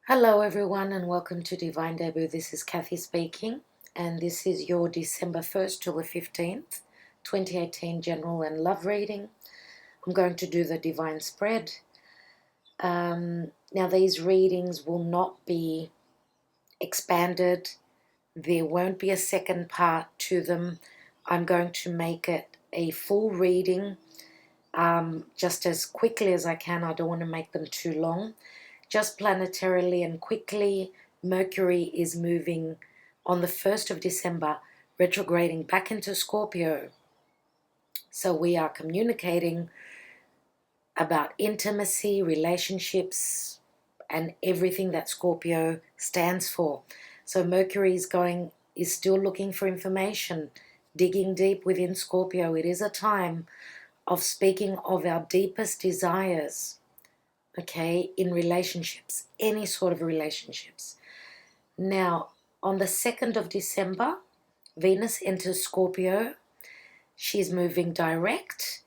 Hello everyone and welcome to Divine Debut. This is Kathy speaking and this is your December 1st till the 15th, 2018 general and love reading. I'm going to do the divine spread. Now these readings will not be expanded. There won't be a second part to them. I'm going to make it a full reading just as quickly as I can. I don't want to make them too long. Just planetarily and quickly, Mercury is moving on the 1st of December, retrograding back into Scorpio. So we are communicating about intimacy, relationships, and everything that Scorpio stands for. So Mercury is still looking for information, digging deep within Scorpio. It is a time of speaking of our deepest desires. Okay, in relationships, any sort of relationships. Now, on the 2nd of December, Venus enters Scorpio. She's moving direct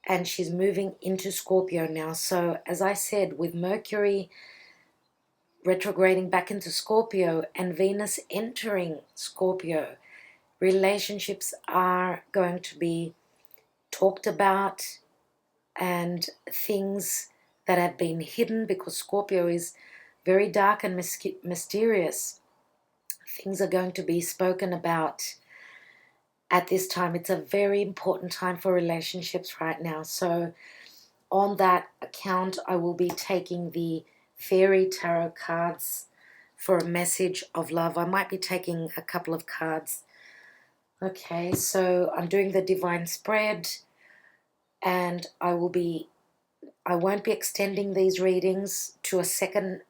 and she's moving into Scorpio now. So, as I said, with Mercury retrograding back into Scorpio and Venus entering Scorpio, relationships are going to be talked about and things that have been hidden, because Scorpio is very dark and mysterious. Things are going to be spoken about at this time. It's a very important time for relationships right now. So on that account, I will be taking the Fairy Tarot cards for a message of love. I might be taking a couple of cards. Okay, so I'm doing the divine spread and I won't be extending these readings to a second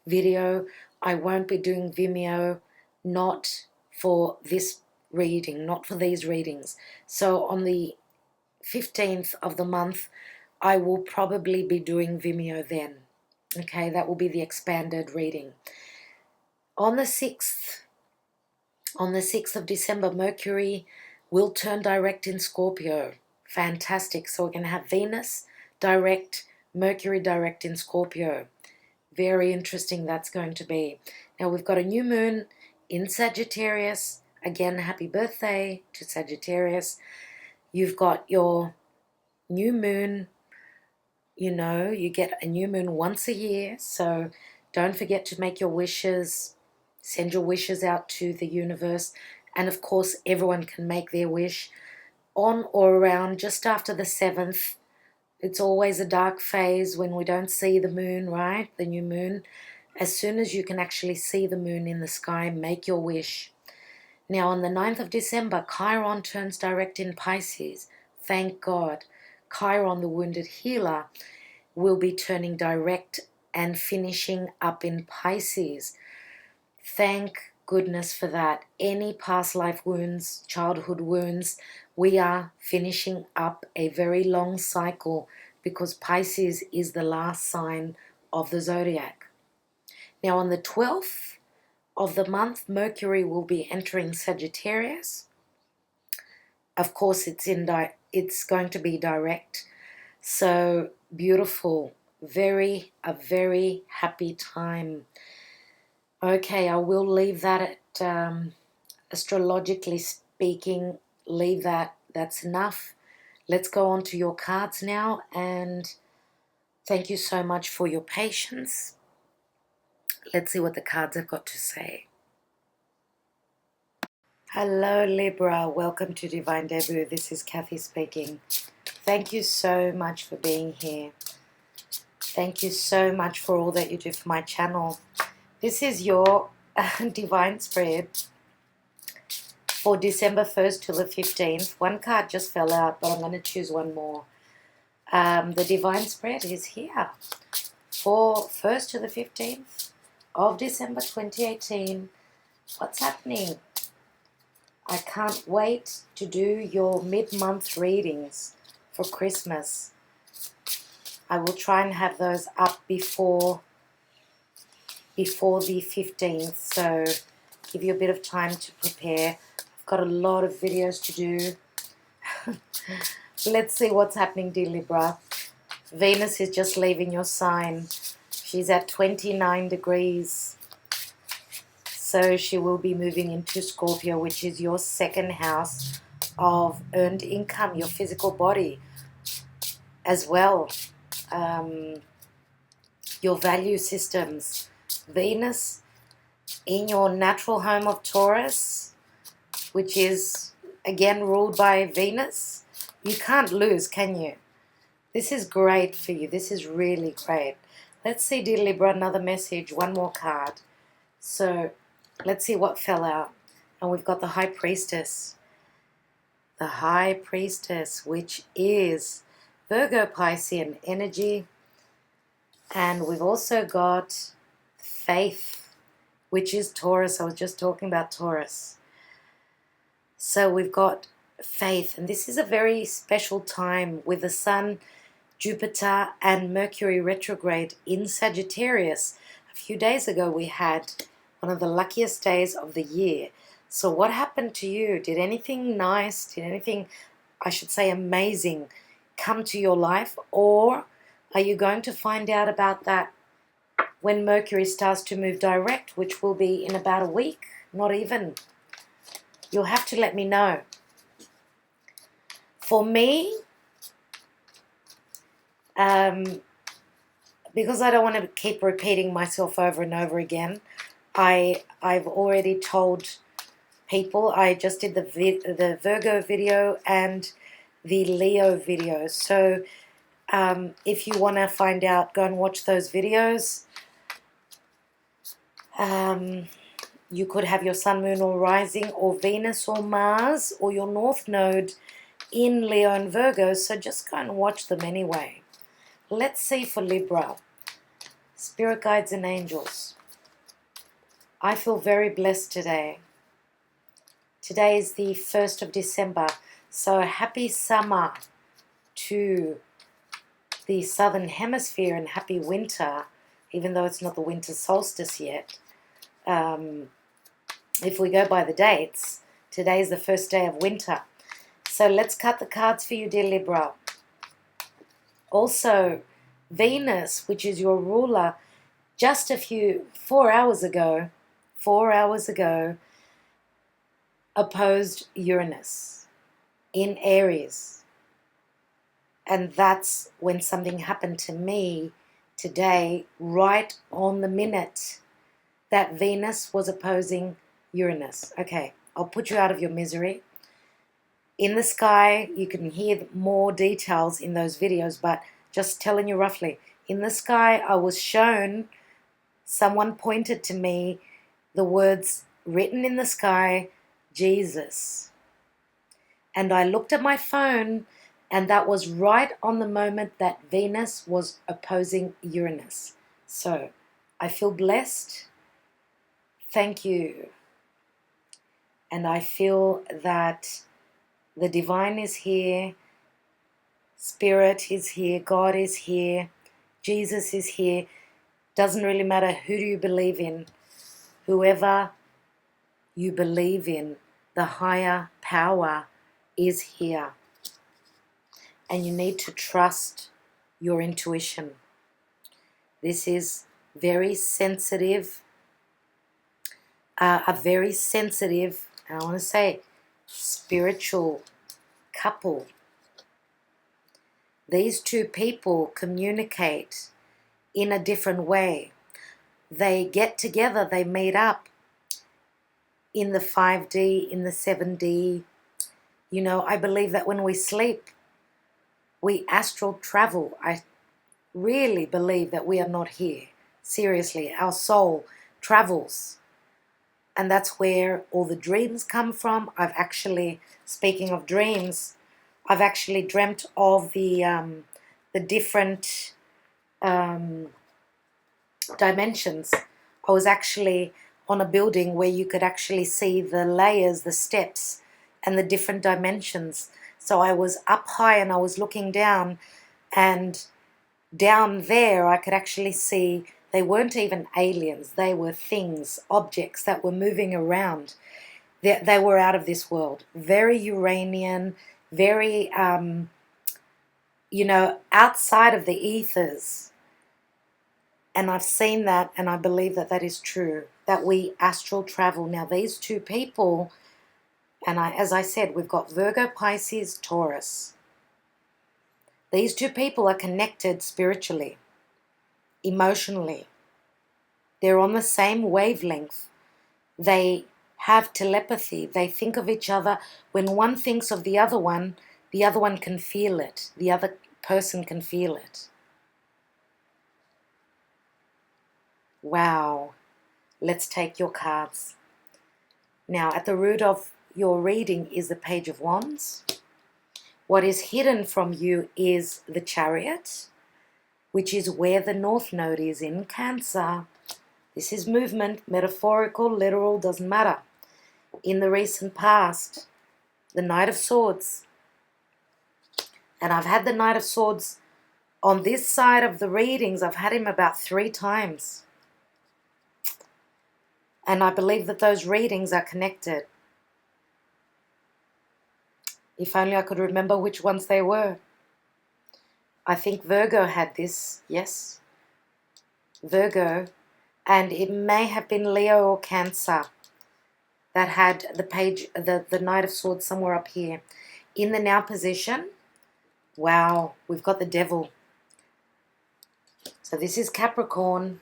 video. I won't be doing Vimeo, not for this reading, not for these readings. So on the 15th of the month, I will probably be doing Vimeo then. Okay, that will be the expanded reading. On the 6th of December, Mercury will turn direct in Scorpio. Fantastic. So we're going to have Venus direct, Mercury direct in Scorpio. Very interesting that's going to be. Now we've got a new moon in Sagittarius. Again, happy birthday to Sagittarius. You've got your new moon. You know, you get a new moon once a year. So don't forget to make your wishes. Send your wishes out to the universe. And of course, everyone can make their wish on or around just after the 7th. It's always a dark phase when we don't see the moon, right? The new moon. As soon as you can actually see the moon in the sky, make your wish. Now on the 9th of December, Chiron turns direct in Pisces. Thank God. Chiron, the wounded healer, will be turning direct and finishing up in Pisces. Thank goodness for that. Any past life wounds, childhood wounds, we are finishing up a very long cycle, because Pisces is the last sign of the zodiac. Now on the 12th of the month, Mercury will be entering Sagittarius. Of course, it's going to be direct. So beautiful. A very happy time. Okay, I will leave that at, astrologically speaking, leave that. That's enough. Let's go on to your cards now, and thank you so much for your patience. Let's see what the cards have got to say. Hello Libra, welcome to Divine Debut. This is Kathy speaking. Thank you so much for being here. Thank you so much for all that you do for my channel. This is your divine spread for December 1st till the 15th. One card just fell out, but I'm going to choose one more. The divine spread is here for 1st to the 15th of December 2018. What's happening? I can't wait to do your mid-month readings for Christmas. I will try and have those up before the 15th, so give you a bit of time to prepare. I've got a lot of videos to do. Let's see what's happening, dear Libra. Venus is just leaving your sign. She's at 29 degrees. So she will be moving into Scorpio, which is your second house of earned income, your physical body as well. Your value systems. Venus in your natural home of Taurus, which is again ruled by Venus. You can't lose, can you? This is great for you. This is really great. Let's see, dear Libra, another message, one more card. So let's see what fell out. And we've got the High Priestess. The High Priestess, which is Virgo Piscean energy. And we've also got Faith, which is Taurus. I was just talking about Taurus. So we've got Faith. And this is a very special time with the Sun, Jupiter, and Mercury retrograde in Sagittarius. A few days ago we had one of the luckiest days of the year. So what happened to you? Did anything nice, did anything, I should say amazing, come to your life? Or are you going to find out about that when Mercury starts to move direct, which will be in about a week? Not even. You'll have to let me know. For me, because I don't want to keep repeating myself over and over again, I've already told people. I just did the Virgo video and the Leo video. So if you want to find out, go and watch those videos. You could have your Sun, Moon, or Rising, or Venus, or Mars, or your North Node in Leo and Virgo. So just go and watch them anyway. Let's see for Libra. Spirit guides and angels. I feel very blessed today. Today is the 1st of December. So happy summer to the southern hemisphere and happy winter, even though it's not the winter solstice yet. If we go by the dates, today is the first day of winter. So let's cut the cards for you, dear Libra. Also, Venus, which is your ruler, just 4 hours ago, opposed Uranus in Aries. And that's when something happened to me today, right on the minute that Venus was opposing Uranus. Okay, I'll put you out of your misery. In the sky, you can hear more details in those videos, but just telling you roughly. In the sky, I was shown, someone pointed to me the words written in the sky, Jesus. And I looked at my phone, and that was right on the moment that Venus was opposing Uranus. So I feel blessed. Thank you. And I feel that the divine is here, Spirit is here, God is here, Jesus is here. Doesn't really matter who do you believe in. Whoever you believe in, the higher power is here. And you need to trust your intuition. This is very sensitive, a very sensitive, I want to say, spiritual couple. These two people communicate in a different way. They get together, they meet up in the 5D, in the 7D. You know, I believe that when we sleep, we astral travel. I really believe that we are not here. Seriously, our soul travels. And that's where all the dreams come from. I've actually, speaking of dreams, I've actually dreamt of the different dimensions. I was actually on a building where you could actually see the layers, the steps, and the different dimensions. So I was up high and I was looking down, and down there I could actually see they weren't even aliens. They were things, objects that were moving around. They were out of this world. Very Uranian, very, outside of the ethers. And I've seen that, and I believe that that is true, that we astral travel. Now, these two people, and as I said, we've got Virgo, Pisces, Taurus. These two people are connected spiritually, emotionally. They're on the same wavelength. They have telepathy. They think of each other. When one thinks of the other one can feel it. The other person can feel it. Wow. Let's take your cards. Now, at the root of your reading is the Page of Wands. What is hidden from you is the Chariot, which is where the North Node is in Cancer. This is movement, metaphorical, literal, doesn't matter. In the recent past, the Knight of Swords. And I've had the Knight of Swords on this side of the readings. I've had him about 3 times. And I believe that those readings are connected. If only I could remember which ones they were. I think Virgo had this, yes. Virgo. And it may have been Leo or Cancer that had the page, the Knight of Swords somewhere up here. In the now position, wow, we've got the Devil. So this is Capricorn.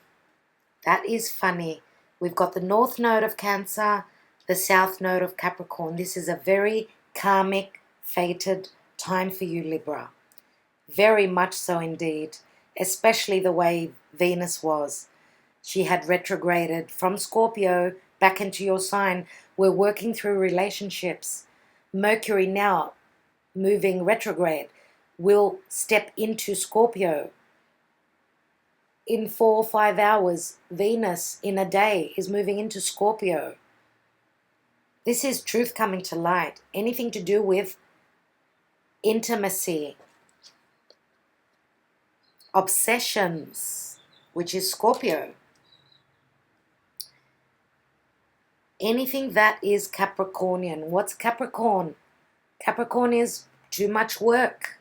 That is funny. We've got the North Node of Cancer, the South Node of Capricorn. This is a very karmic, fated time for you, Libra. Very much so indeed, especially the way Venus was. She had retrograded from Scorpio back into your sign. We're working through relationships. Mercury now, moving retrograde, will step into Scorpio. In 4 or 5 hours, Venus in a day is moving into Scorpio. This is truth coming to light. Anything to do with intimacy, obsessions, which is Scorpio. Anything that is Capricornian. What's Capricorn? Capricorn is too much work.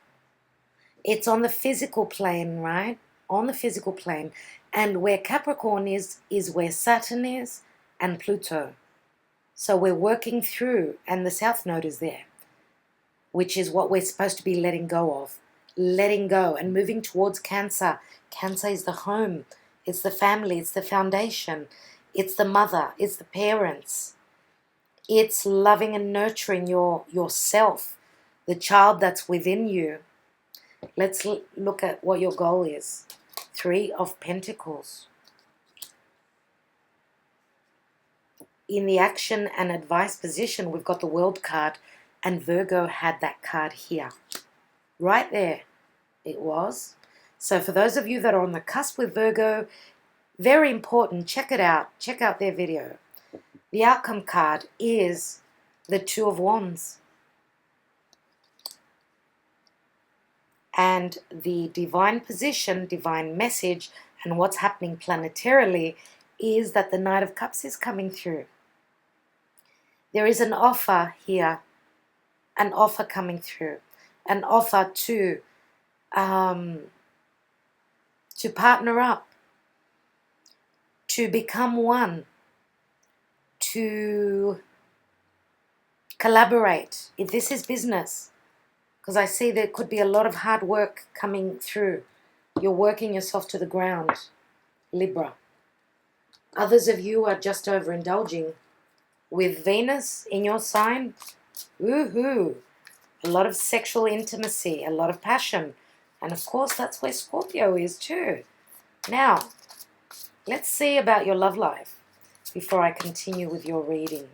It's on the physical plane, right? On the physical plane. And where Capricorn is where Saturn is and Pluto. So we're working through, and the South Node is there, which is what we're supposed to be letting go of. Letting go and moving towards Cancer. Cancer is the home. It's the family. It's the foundation. It's the mother. It's the parents. It's loving and nurturing yourself, the child that's within you. Let's look at what your goal is. 3 of Pentacles. In the action and advice position, we've got the World card, and Virgo had that card here. Right there it was. So for those of you that are on the cusp with Virgo, very important, check it out. Check out their video. The outcome card is the 2 of Wands. And the divine position, divine message, and what's happening planetarily is that the Knight of Cups is coming through. There is an offer here, an offer coming through, an offer to partner up, to become one, to collaborate. If this is business, because I see there could be a lot of hard work coming through. You're working yourself to the ground, Libra. Others of you are just overindulging with Venus in your sign. Woohoo! A lot of sexual intimacy, a lot of passion. And of course, that's where Scorpio is too. Now, let's see about your love life before I continue with your reading.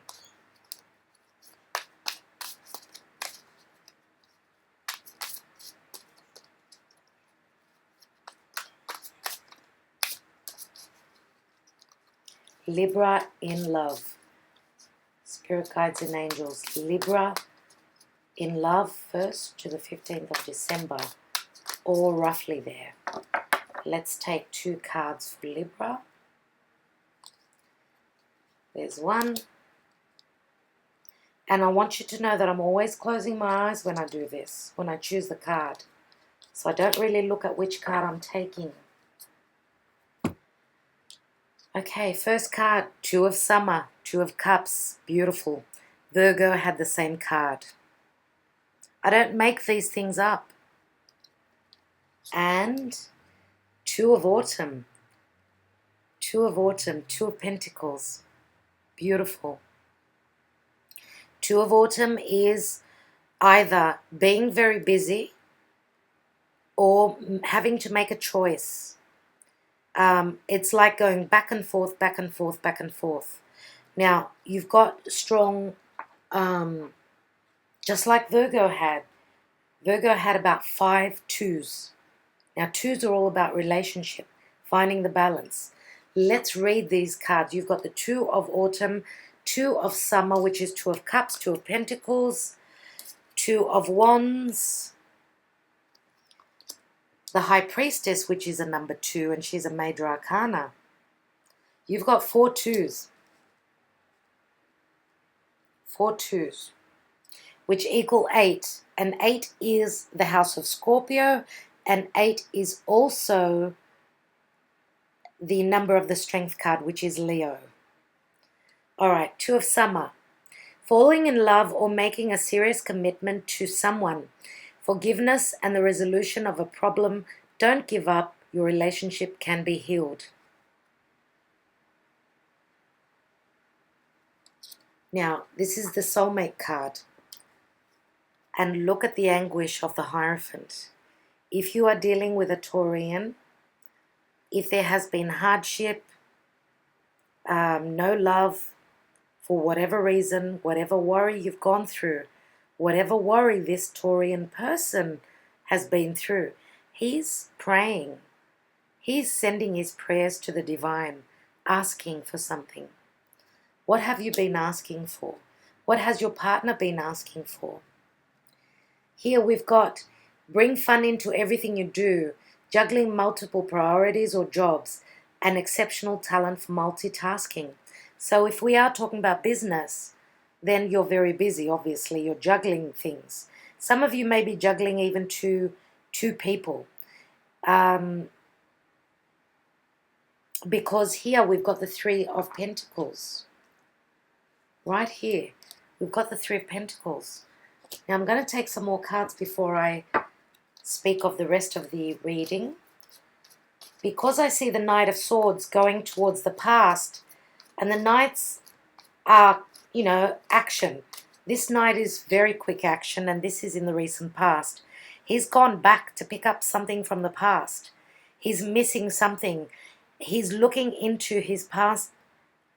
Libra in love. Spirit guides and angels. Libra in love 1st to the 15th of December. Or roughly there. Let's take 2 cards for Libra. There's 1. And I want you to know that I'm always closing my eyes when I do this, when I choose the card. So I don't really look at which card I'm taking. Okay, first card, Two of Summer, Two of Cups, beautiful. Virgo had the same card. I don't make these things up. And Two of Autumn, Two of Autumn, Two of Pentacles, beautiful. Two of Autumn is either being very busy or having to make a choice. It's like going back and forth, back and forth, back and forth. Now, you've got strong, just like Virgo had. Virgo had about 5 twos. Now, twos are all about relationship, finding the balance. Let's read these cards. You've got the Two of Autumn, Two of Summer, which is Two of Cups, Two of Pentacles, Two of Wands, the High Priestess, which is a number 2, and she's a major arcana. You've got 4 twos. 4 twos, which equal 8. And 8 is the house of Scorpio, and 8 is also the number of the Strength card, which is Leo. All right, Two of Summer. Falling in love or making a serious commitment to someone. Forgiveness and the resolution of a problem. Don't give up. Your relationship can be healed. Now, this is the Soulmate card. And look at the anguish of the Hierophant. If you are dealing with a Taurian, if there has been hardship, no love, for whatever reason, whatever worry you've gone through, whatever worry this Taurian person has been through, he's praying. He's sending his prayers to the divine, asking for something. What have you been asking for? What has your partner been asking for? Here we've got bring fun into everything you do, juggling multiple priorities or jobs, and exceptional talent for multitasking. So if we are talking about business, then you're very busy, obviously. You're juggling things. Some of you may be juggling even two people. Because here we've got the Three of Pentacles. Right here, we've got the Three of Pentacles. Now I'm going to take some more cards before I speak of the rest of the reading. Because I see the Knight of Swords going towards the past, and the Knights are, action. This Knight is very quick action, and this is in the recent past. He's gone back to pick up something from the past. He's missing something. He's looking into his past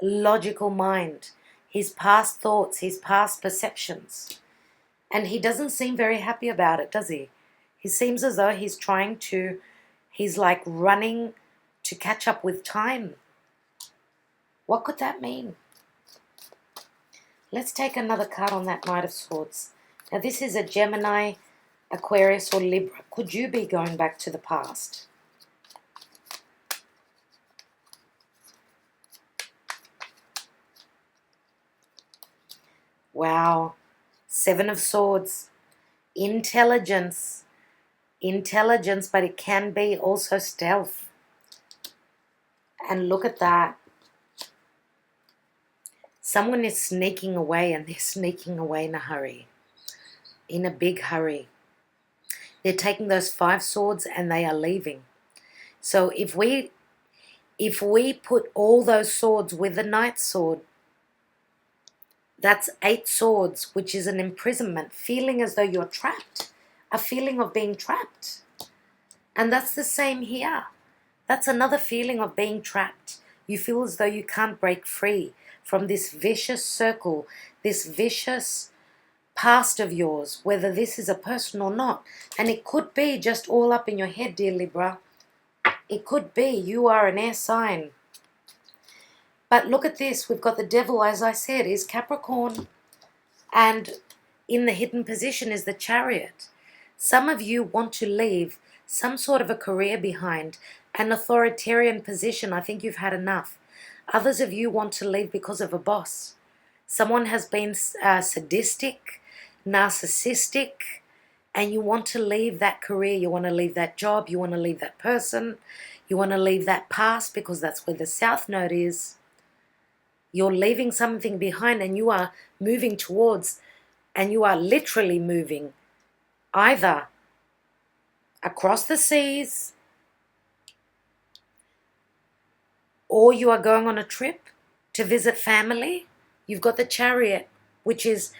logical mind, his past thoughts, his past perceptions. And he doesn't seem very happy about it, does he? He seems as though he's like running to catch up with time. What could that mean? Let's take another card on that Knight of Swords. Now this is a Gemini, Aquarius, or Libra. Could you be going back to the past? Wow. Seven of Swords. Intelligence. Intelligence, but it can be also stealth. And look at that. Someone is sneaking away, and they're sneaking away in a hurry. In a big hurry. They're taking those 5 swords and they are leaving. So if we put all those swords with the Knight's sword, that's 8 swords, which is an imprisonment, feeling as though you're trapped, a feeling of being trapped. And that's the same here. That's another feeling of being trapped. You feel as though you can't break free from this vicious circle, this vicious past of yours, whether this is a person or not. And it could be just all up in your head, dear Libra. It could be you are an air sign. But look at this. We've got the devil, as I said, is Capricorn. And in the hidden position is the Chariot. Some of you want to leave some sort of a career behind, an authoritarian position. I think you've had enough. Others of you want to leave because of a boss. Someone has been sadistic, narcissistic, and you want to leave that career. You want to leave that job. You want to leave that person. You want to leave that past because that's where the South Node is. You're leaving something behind and you are moving towards, and you are literally moving either across the seas, or you are going on a trip to visit family. You've got the Chariot, which is,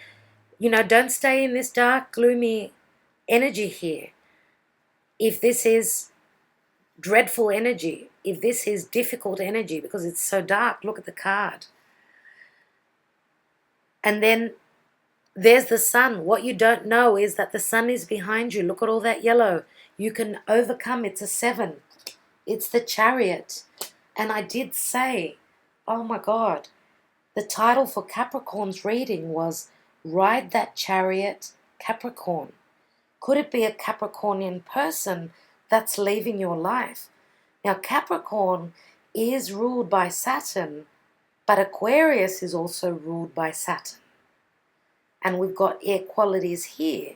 don't stay in this dark, gloomy energy here. If this is dreadful energy, if this is difficult energy because it's so dark, look at the card. And then there's the sun. What you don't know is that the sun is behind you. Look at all that yellow. You can overcome. It's a 7. It's the Chariot. And I did say, oh my God, the title for Capricorn's reading was Ride That Chariot, Capricorn. Could it be a Capricornian person that's leaving your life? Now, Capricorn is ruled by Saturn, but Aquarius is also ruled by Saturn. And we've got air qualities here.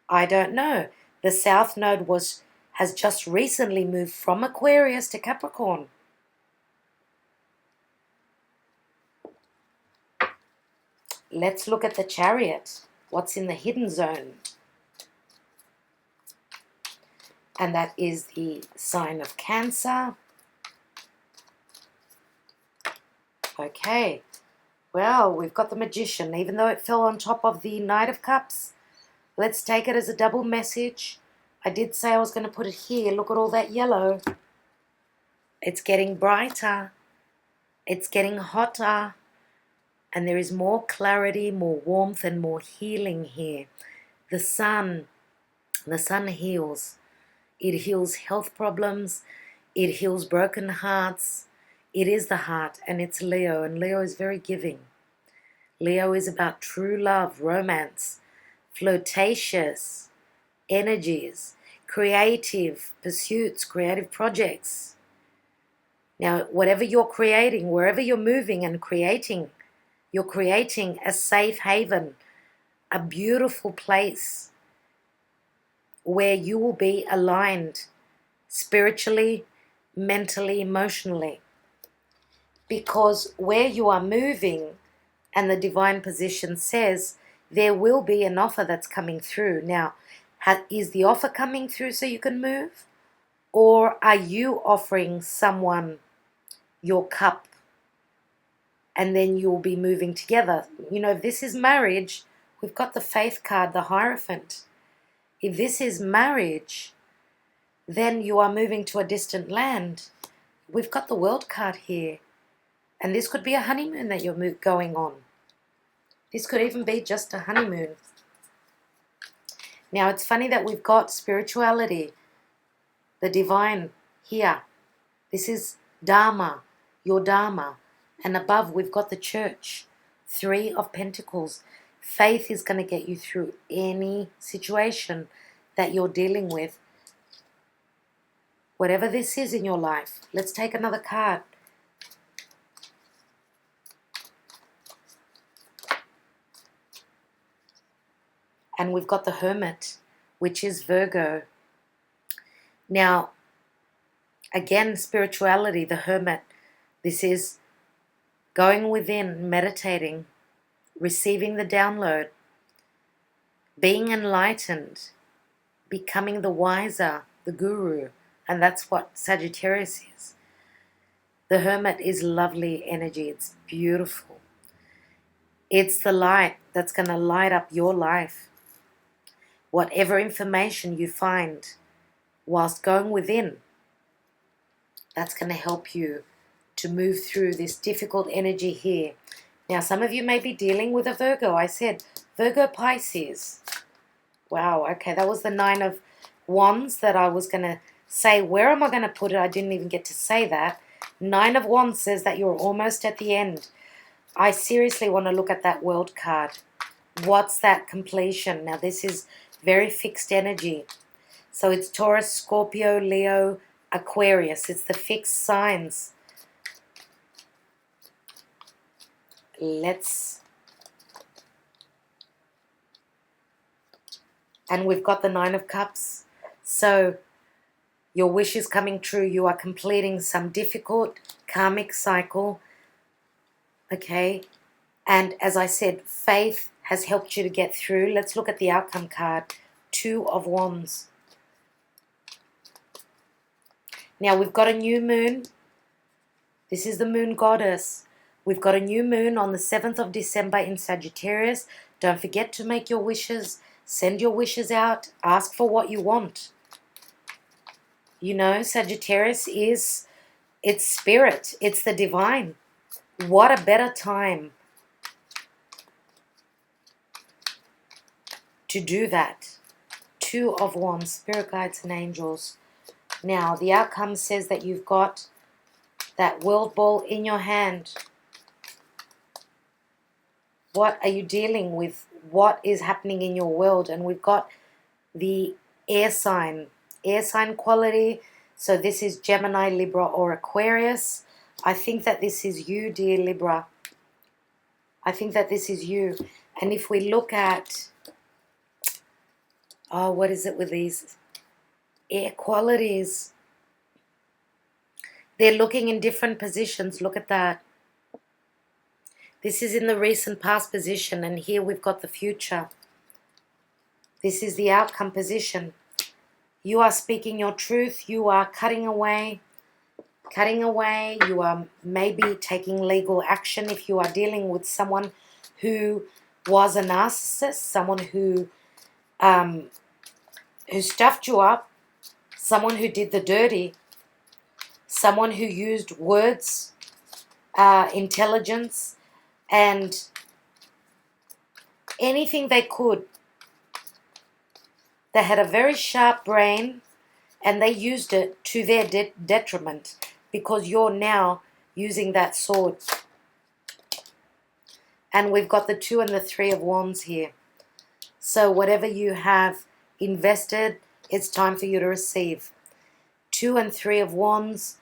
I don't know. The South Node has just recently moved from Aquarius to Capricorn. Let's look at the Chariot. What's in the hidden zone? And that is the sign of Cancer. Okay. Well, we've got the Magician. Even though it fell on top of the Knight of Cups, let's take it as a double message. I did say I was going to put it here. Look at all that yellow. It's getting brighter. It's getting hotter. And there is more clarity, more warmth, and more healing here. The sun heals. It heals health problems. It heals broken hearts. It is the heart, and it's Leo, and Leo is very giving. Leo is about true love, romance, flirtatious energies, creative pursuits, creative projects. Now, whatever you're creating, wherever you're moving and creating, you're creating a safe haven, a beautiful place where you will be aligned spiritually, mentally, emotionally. Because where you are moving, and the divine position says, there will be an offer that's coming through. Now, is the offer coming through so you can move? Or are you offering someone your cup and then you'll be moving together? If this is marriage, we've got the Faith card, the Hierophant. If this is marriage, then you are moving to a distant land. We've got the World card here. And this could be a honeymoon that you're going on. This could even be just a honeymoon. Now, it's funny that we've got spirituality, the divine here. This is Dharma, your Dharma. And above, we've got the Church, 3 of Pentacles. Faith is going to get you through any situation that you're dealing with. Whatever this is in your life. Let's take another card. And we've got the Hermit, which is Virgo. Now, again, spirituality, the Hermit. This is going within, meditating, receiving the download, being enlightened, becoming the wiser, the guru. And that's what Sagittarius is. The Hermit is lovely energy. It's beautiful. It's the light that's going to light up your life. Whatever information you find whilst going within, that's going to help you to move through this difficult energy here. Now, some of you may be dealing with a Virgo. I said Virgo, Pisces. Wow, okay, that was the 9 of Wands that I was going to say. Where am I going to put it? I didn't even get to say that. 9 of Wands says that you're almost at the end. I seriously want to look at that World card. What's that completion? Now, this is very fixed energy. So it's Taurus, Scorpio, Leo, Aquarius. It's the fixed signs. And we've got the 9 of Cups. So Your wish is coming true. You are completing some difficult karmic cycle. Okay. And as I said, faith has helped you to get through. Let's look at the outcome card. 2 of Wands. Now we've got a new moon. This is the moon goddess. We've got a new moon on the 7th of December in Sagittarius. Don't forget to make your wishes. Send your wishes out. Ask for what you want. You know, Sagittarius is, it's spirit. It's the divine. What a better time to do that. 2 of Wands, spirit guides and angels. Now, the outcome says that you've got that world ball in your hand. What are you dealing with? What is happening in your world? And we've got the air sign quality. So this is Gemini, Libra, or Aquarius. I think that this is you, dear Libra. I think that this is you. And if we look at, oh, what is it with these air qualities? They're looking in different positions. Look at that. This is in the recent past position, and here we've got the future. This is the outcome position. You are speaking your truth. You are cutting away. You are maybe taking legal action if you are dealing with someone who was a narcissist, someone who stuffed you up, someone who did the dirty, someone who used words, intelligence, and anything they could. They had a very sharp brain, and they used it to their detriment, because you're now using that sword. And we've got the 2 and the 3 of Wands here. So whatever you have invested, it's time for you to receive. 2 and 3 of Wands,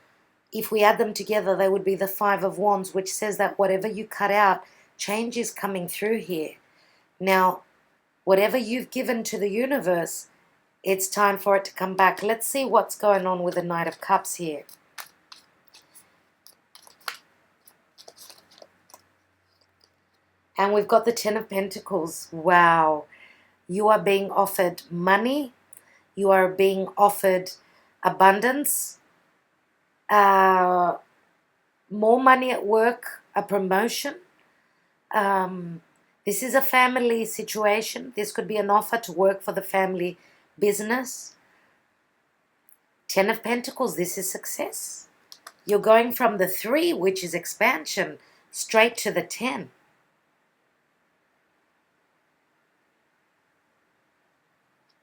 if we add them together, they would be the 5 of Wands, which says that whatever you cut out, change is coming through here. Now, whatever you've given to the universe, it's time for it to come back. Let's see what's going on with the Knight of Cups here. And we've got the 10 of Pentacles. Wow. You are being offered money. You are being offered abundance. More money at work. A promotion. This is a family situation. This could be an offer to work for the family business. 10 of Pentacles. This is success. You're going from the 3, which is expansion, straight to the 10.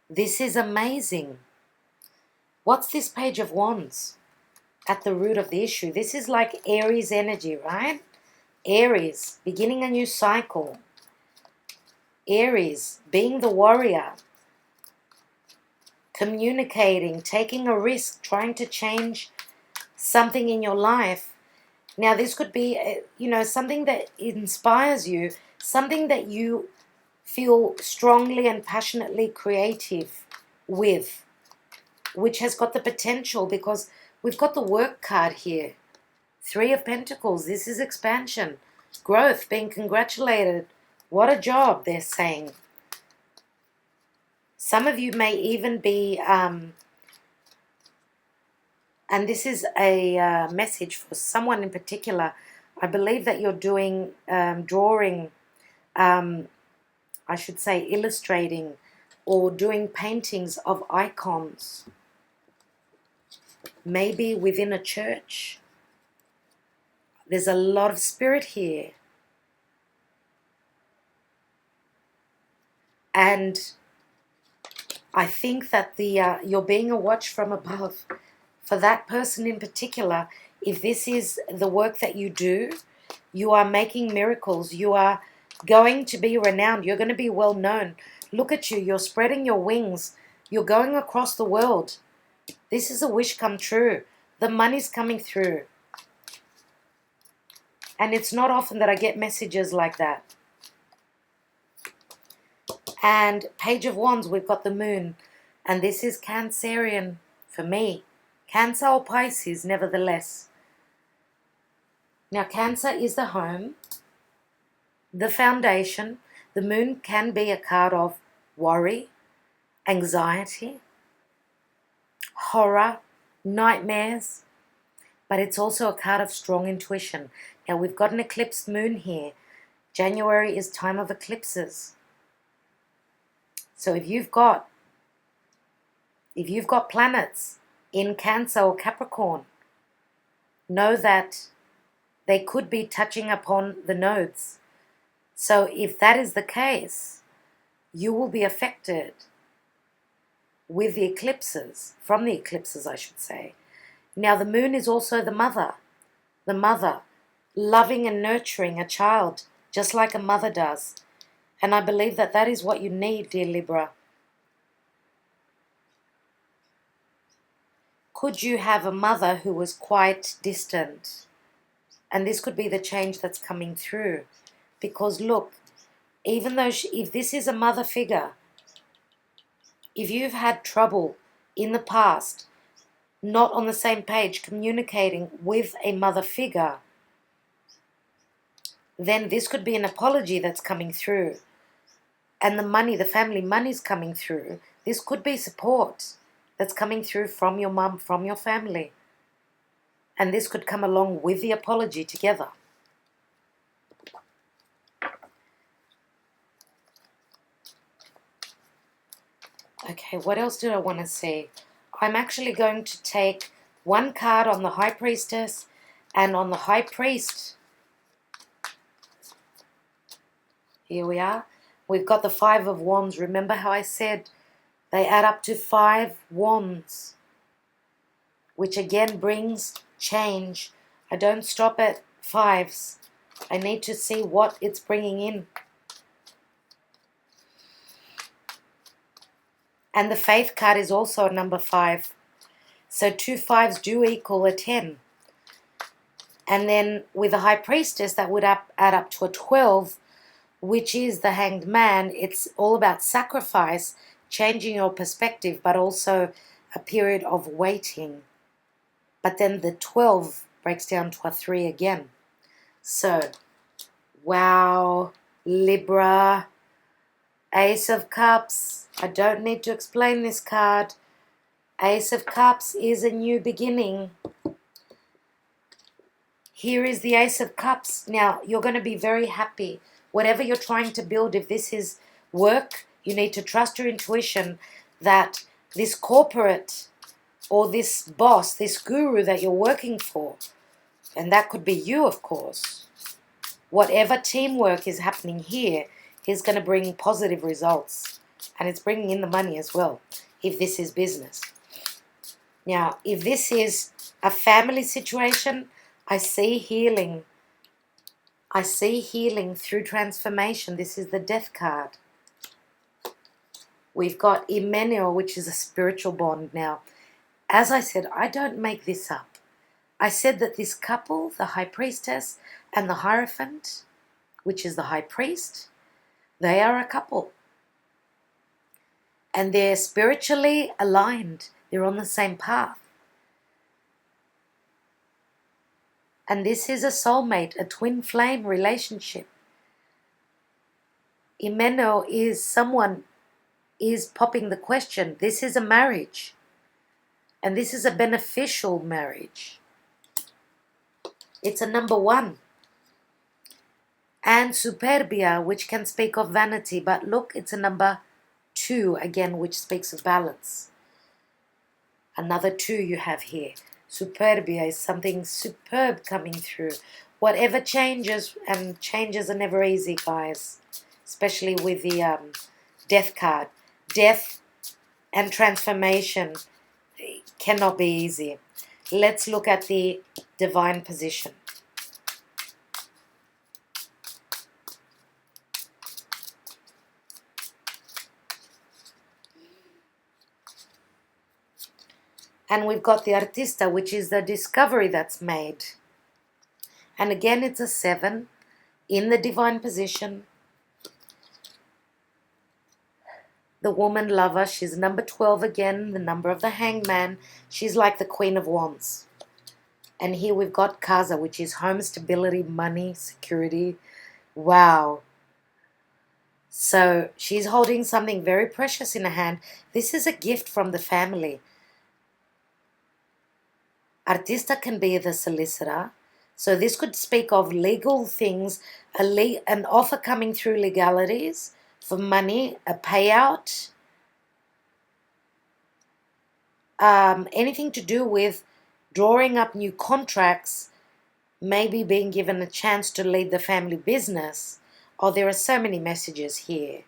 This is amazing. What's this Page of Wands at the root of the issue? This is like Aries energy, right? Aries, beginning a new cycle. Aries, being the warrior. Communicating, taking a risk, trying to change something in your life. Now, this could be, something that inspires you, something that you feel strongly and passionately creative with, which has got the potential, because we've got the work card here. 3 of Pentacles. This is expansion, growth, being congratulated. What a job, they're saying. Some of you may even be, and this is a message for someone in particular. I believe that you're doing drawing, I should say illustrating, or doing paintings of icons. Maybe within a church. There's a lot of spirit here. And I think that you're being a watch from above. For that person in particular, if this is the work that you do, you are making miracles. You are going to be renowned. You're going to be well known. Look at you. You're spreading your wings. You're going across the world. This is a wish come true. The money's coming through. And it's not often that I get messages like that. And Page of Wands, we've got the moon. And this is Cancerian for me. Cancer or Pisces, nevertheless. Now, Cancer is the home, the foundation. The moon can be a card of worry, anxiety, horror, nightmares, but it's also a card of strong intuition. Now, we've got an eclipsed moon here. January is time of eclipses. So if you've got planets in Cancer or Capricorn, know that they could be touching upon the nodes. So if that is the case, you will be affected with the eclipses, from the eclipses, I should say. Now, the moon is also the mother, loving and nurturing a child, just like a mother does. And I believe that that is what you need, dear Libra. Could you have a mother who was quite distant? And this could be the change that's coming through. Because look, even though if this is a mother figure, if you've had trouble in the past, not on the same page, communicating with a mother figure, then this could be an apology that's coming through. And the money, the family money's coming through. This could be support that's coming through from your mum, from your family. And this could come along with the apology together. Okay, what else do I want to see? I'm actually going to take one card on the High Priestess and on the High Priest. Here we are. We've got the Five of Wands. Remember how I said they add up to 5 wands, which again brings change. I don't stop at 5s. I need to see what it's bringing in. And the Faith card is also a number 5. So 2 5s do equal a 10. And then with the High Priestess, that would add up to a 12, which is the Hanged Man. It's all about sacrifice, changing your perspective, but also a period of waiting. But then the 12 breaks down to a 3 again. So, wow, Libra, Ace of Cups. I don't need to explain this card. Ace of Cups is a new beginning. Here is the Ace of Cups. Now, you're going to be very happy. Whatever you're trying to build, if this is work, you need to trust your intuition that this corporate or this boss, this guru that you're working for, and that could be you, of course, whatever teamwork is happening here is going to bring positive results. And it's bringing in the money as well, if this is business. Now, if this is a family situation, I see healing. I see healing through transformation. This is the Death card. We've got Emmanuel, which is a spiritual bond. Now, as I said, I don't make this up. I said that this couple, the High Priestess and the Hierophant, which is the High Priest, they are a couple. And they're spiritually aligned. They're on the same path. And this is a soulmate, a twin flame relationship. Emmanuel is someone is popping the question. This is a marriage. And this is a beneficial marriage. It's a number 1. And Superbia, which can speak of vanity. But look, it's a number 2 again, which speaks of balance. Another 2 you have here. Superbia is something superb coming through. Whatever changes, and changes are never easy, guys. Especially with the Death card. Death and transformation cannot be easy. Let's look at the divine position. And we've got the Artista, which is the discovery that's made. And again, it's a 7 in the divine position. the woman lover. She's number 12 again, the number of the hangman. She's like the Queen of Wands. And here we've got Casa, which is home, stability, money, security. Wow. So she's holding something very precious in her hand. This is a gift from the family. Artista can be the solicitor. So this could speak of legal things, an offer coming through legalities for money, a payout, anything to do with drawing up new contracts, maybe being given a chance to lead the family business. Oh, there are so many messages here.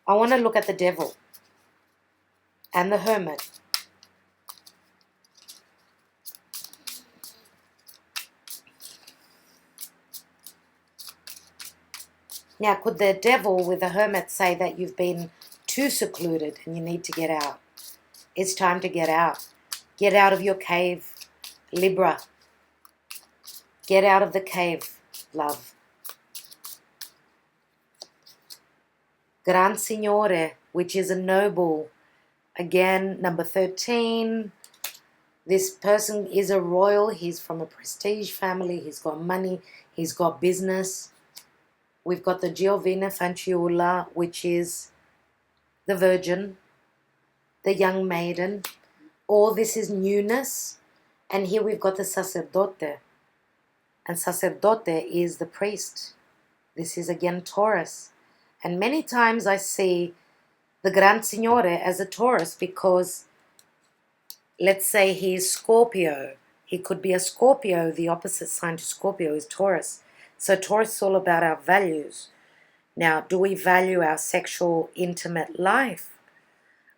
I want to look at the Devil and the Hermit. Now, could the Devil with the Hermit say that you've been too secluded and you need to get out? It's time to get out. Get out of your cave, Libra. Get out of the cave, love. Gran Signore, which is a noble. Again, number 13. This person is a royal. He's from a prestige family. He's got money. He's got business. We've got the Giovina Fanciulla, which is the virgin, the young maiden. All this is newness. And here we've got the sacerdote. And sacerdote is the priest. This is again Taurus. And many times I see the Gran Signore as a Taurus because, let's say he's Scorpio. He could be a Scorpio. The opposite sign to Scorpio is Taurus. So Taurus is all about our values. Now, do we value our sexual, intimate life?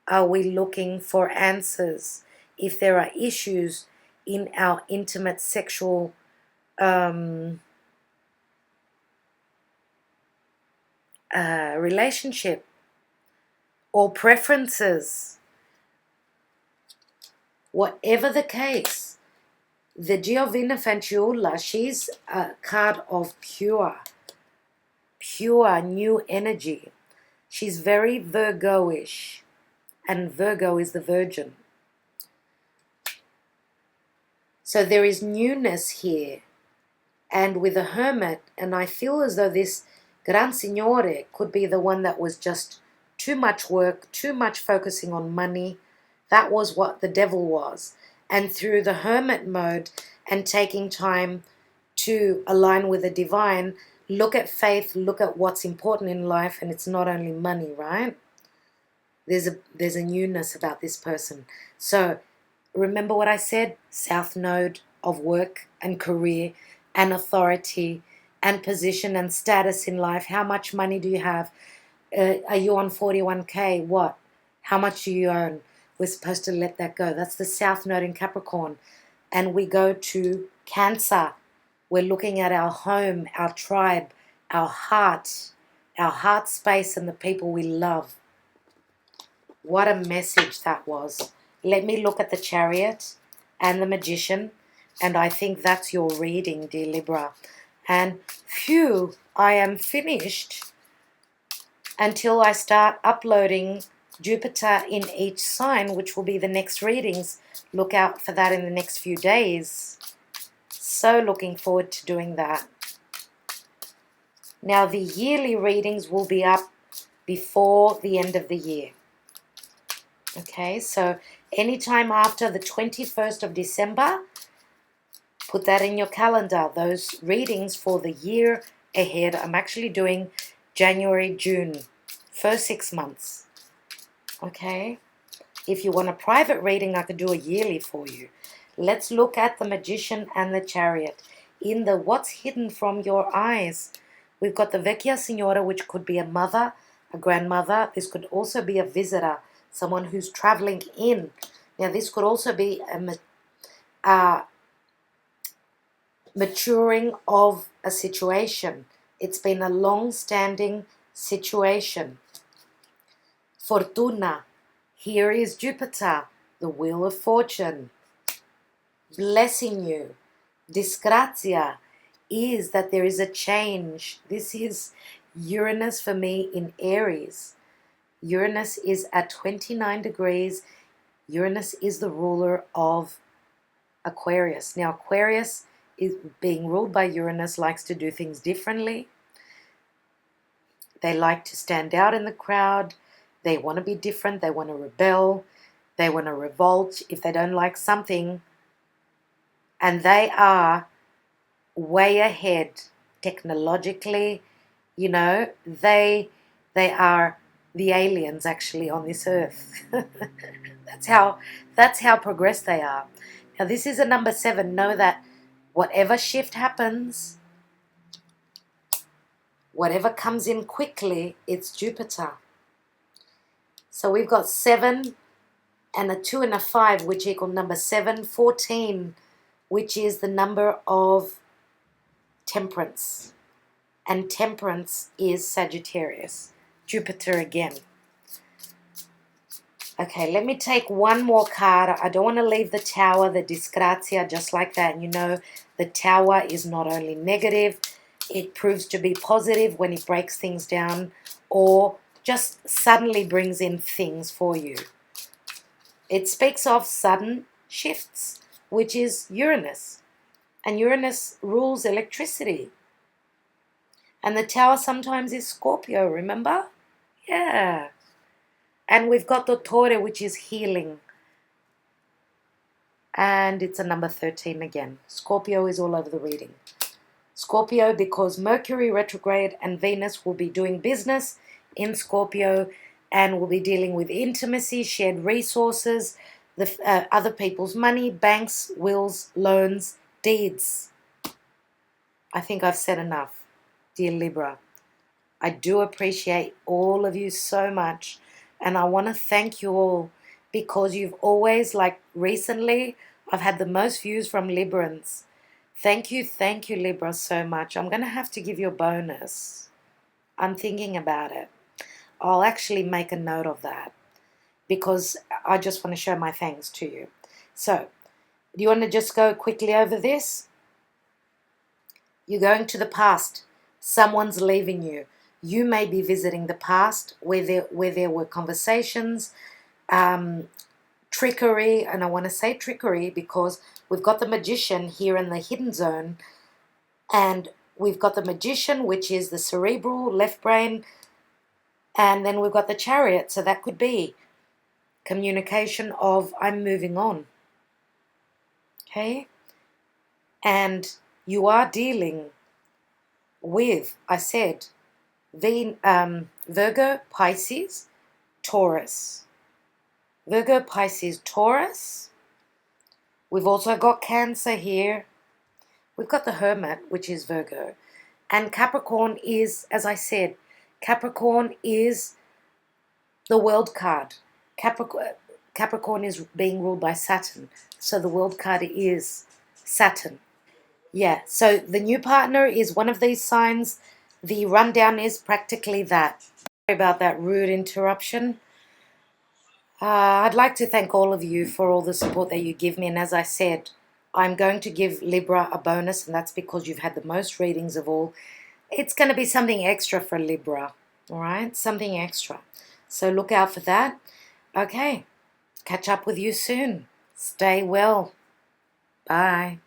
Are we looking for answers? If there are issues in our intimate sexual relationship or preferences, whatever the case, the Giovina Fanciulla, she's a card of pure new energy. She's very Virgo-ish, and Virgo is the virgin. So there is newness here. And with the Hermit, and I feel as though this Gran Signore could be the one that was just too much work, too much focusing on money. That was what the Devil was. And through the Hermit mode and taking time to align with the divine, look at faith, look at what's important in life, and it's not only money, right? There's a newness about this person. So remember what I said? South node of work and career and authority and position and status in life. How much money do you have? Are you on 41K? What? How much do you own? We're supposed to let that go. That's the South Node in Capricorn. And we go to Cancer. We're looking at our home, our tribe, our heart space, and the people we love. What a message that was. Let me look at the Chariot and the Magician. And I think that's your reading, dear Libra. And phew, I am finished until I start uploading Jupiter in each sign, which will be the next readings. Look out for that in the next few days. So looking forward to doing that. Now the yearly readings will be up before the end of the year. Okay, so anytime after the 21st of December, put that in your calendar. Those readings for the year ahead. I'm actually doing January, June, first 6 months. Okay, if you want a private reading, I could do a yearly for you. Let's look at the Magician and the Chariot. In the what's hidden from your eyes, we've got the Vecchia Signora, which could be a mother, a grandmother. This could also be a visitor, someone who's traveling in. Now, this could also be a maturing of a situation. It's been a long-standing situation. Fortuna. Here is Jupiter, the wheel of fortune, blessing you. Disgrazia is that there is a change. This is Uranus for me in Aries. Uranus is at 29 degrees. Uranus is the ruler of Aquarius. Now, Aquarius is being ruled by Uranus, likes to do things differently. They like to stand out in the crowd. They want to be different. They want to rebel. They want to revolt if they don't like something. And they are way ahead technologically. You know, they are the aliens actually on this earth. That's how progressed they are. Now this is a number 7. Know that whatever shift happens, whatever comes in quickly, it's Jupiter. So we've got 7 and a 2 and a 5, which equal number 7, 14, which is the number of temperance. And temperance is Sagittarius. Jupiter again. Okay, let me take one more card. I don't want to leave the Tower, the Disgrazia, just like that. And you know, the Tower is not only negative, it proves to be positive when it breaks things down or just suddenly brings in things for you. It speaks of sudden shifts, which is Uranus. And Uranus rules electricity. And the Tower sometimes is Scorpio, remember? Yeah. And we've got the Torre, which is healing. And it's a number 13 again. Scorpio is all over the reading. Scorpio, because Mercury retrograde and Venus will be doing business in Scorpio and will be dealing with intimacy, shared resources, other people's money, banks, wills, loans, deeds. I think I've said enough, dear Libra. I do appreciate all of you so much. And I want to thank you all because you've always, like recently, I've had the most views from Librans. Thank you, Libra, so much. I'm going to have to give you a bonus. I'm thinking about it. I'll actually make a note of that because I just want to show my thanks to you. So, do you want to just go quickly over this? You're going to the past. Someone's leaving you. You may be visiting the past where there were conversations, trickery, and I want to say trickery because we've got the Magician here in the hidden zone, and we've got the Magician, which is the cerebral, left brain, and then we've got the Chariot, so that could be communication of I'm moving on, okay? And you are dealing with, I said, Virgo, Pisces, Taurus. Virgo, Pisces, Taurus. We've also got Cancer here. We've got the Hermit, which is Virgo. And Capricorn is, as I said, Capricorn is the world card. Capricorn is being ruled by Saturn. So the world card is Saturn. Yeah, so the new partner is one of these signs. The rundown is practically that. Sorry about that rude interruption. I'd like to thank all of you for all the support that you give me. And as I said, I'm going to give Libra a bonus, and that's because you've had the most readings of all. It's going to be something extra for Libra, all right? Something extra. So look out for that. Okay, catch up with you soon. Stay well. Bye.